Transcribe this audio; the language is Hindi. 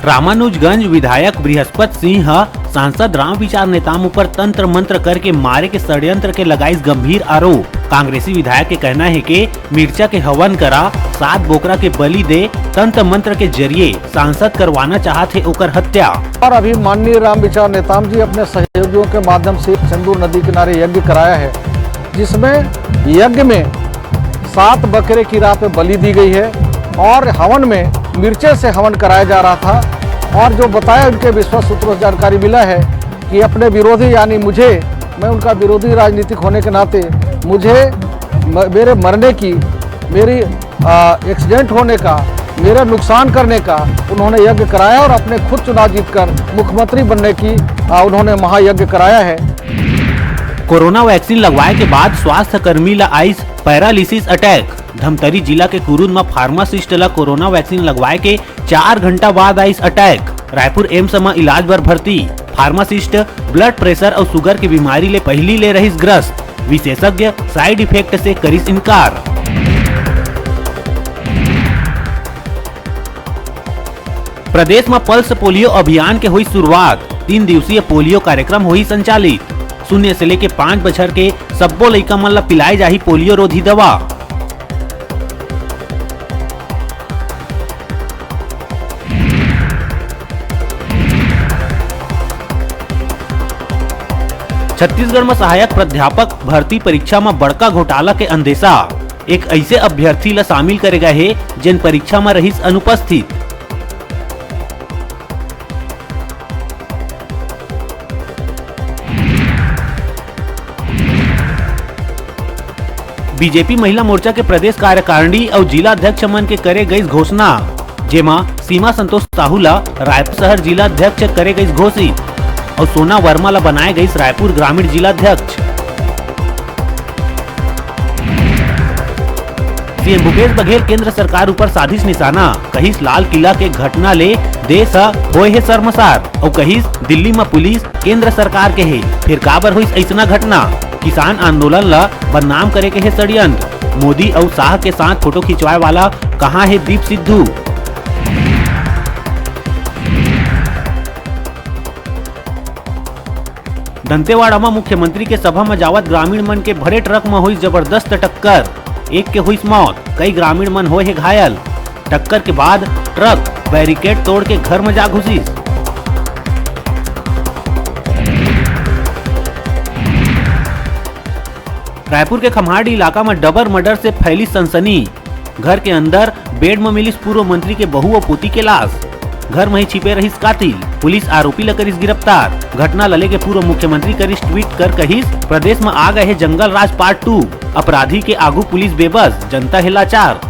रामानुजगंज विधायक बृहस्पति सिंह सांसद राम विचार नेताओं पर तंत्र मंत्र करके मारे के षड्यंत्र के लगाई गंभीर आरोप। कांग्रेसी विधायक के कहना है कि मिर्चा के हवन करा, 7 बोकरा के बलि दे, तंत्र मंत्र के जरिए सांसद करवाना चाहते ओकर हत्या। और अभी माननीय राम विचार नेताम जी अपने सहयोगियों के माध्यम से सिंदूर नदी किनारे यज्ञ कराया है, जिसमें यज्ञ में 7 बकरे की राह पे बलि दी गई है और हवन में मिर्चे से हवन कराया जा रहा था। और जो बताया उनके विश्वास सूत्रों से जानकारी मिला है कि अपने विरोधी यानी मुझे, मैं उनका विरोधी राजनीतिक होने के नाते मुझे मेरे मरने की, मेरी एक्सीडेंट होने का, मेरा नुकसान करने का उन्होंने यज्ञ कराया और अपने खुद चुनाव जीतकर मुख्यमंत्री बनने की उन्होंने महायज्ञ कराया है। कोरोना वैक्सीन लगवाए के बाद स्वास्थ्य कर्मी ला आइस पैरालिसिस अटैक। धमतरी जिला के कुरुद में फार्मासिस्ट ला कोरोना वैक्सीन लगवाए के 4 घंटा बाद आइस अटैक। रायपुर एम्स में इलाज बर भर्ती। फार्मासिस्ट ब्लड प्रेशर और शुगर की बीमारी ले पहली ले रही ग्रस्त। विशेषज्ञ साइड इफेक्ट से करिस इनकार। प्रदेश में पल्स पोलियो अभियान के हुई शुरुआत। 3 दिवसीय पोलियो कार्यक्रम हुई संचालित। 0 से लेके 5 बछर के सब्बो लइका मन ला पिलाई जाही पोलियो रोधी दवा। छत्तीसगढ़ में सहायक प्राध्यापक भर्ती परीक्षा में बड़का घोटाला के अंदेशा। एक ऐसे अभ्यर्थी ला शामिल करे गए है जिन परीक्षा में रहिस अनुपस्थित। बीजेपी महिला मोर्चा के प्रदेश कार्यकारिणी और जिला अध्यक्ष मन के करे गई घोषणा, जेमा सीमा संतोष साहू ला रायपुर शहर जिला अध्यक्ष करे गई घोषित और सोना वर्मा ला बनाए गई रायपुर ग्रामीण जिला अध्यक्ष। सीएम भूपेश बघेल केंद्र सरकार ऊपर साधिश निशाना। कहिस लाल किला के घटना ले देश होए है शर्मसार और कहिस दिल्ली में पुलिस केंद्र सरकार के है, फिर काबर हुई ऐसा घटना। किसान आंदोलन ला बदनाम करे के है षड्यंत्र। मोदी और शाह के साथ फोटो खिंचवाए वाला कहाँ है दीप सिद्धू। दंतेवाड़ा में मुख्यमंत्री के सभा में जावत ग्रामीण मन के भरे ट्रक में हुई जबरदस्त टक्कर। एक के हुई मौत, कई ग्रामीण मन हुए है घायल। टक्कर के बाद ट्रक बैरिकेड तोड़ के घर में जा घुसी। रायपुर के खम्हाड़ी इलाका में डबल मर्डर से फैली सनसनी। घर के अंदर बेड में मिली पूर्व मंत्री के बहू और पोती के लाश। घर में ही छिपे रही कातिल। पुलिस आरोपी ला करिस गिरफ्तार। घटना लले के पूर्व मुख्यमंत्री करिस ट्वीट कर कहिस प्रदेश में आ गए है जंगल राज पार्ट 2। अपराधी के आगू पुलिस बेबस, जनता है लाचार।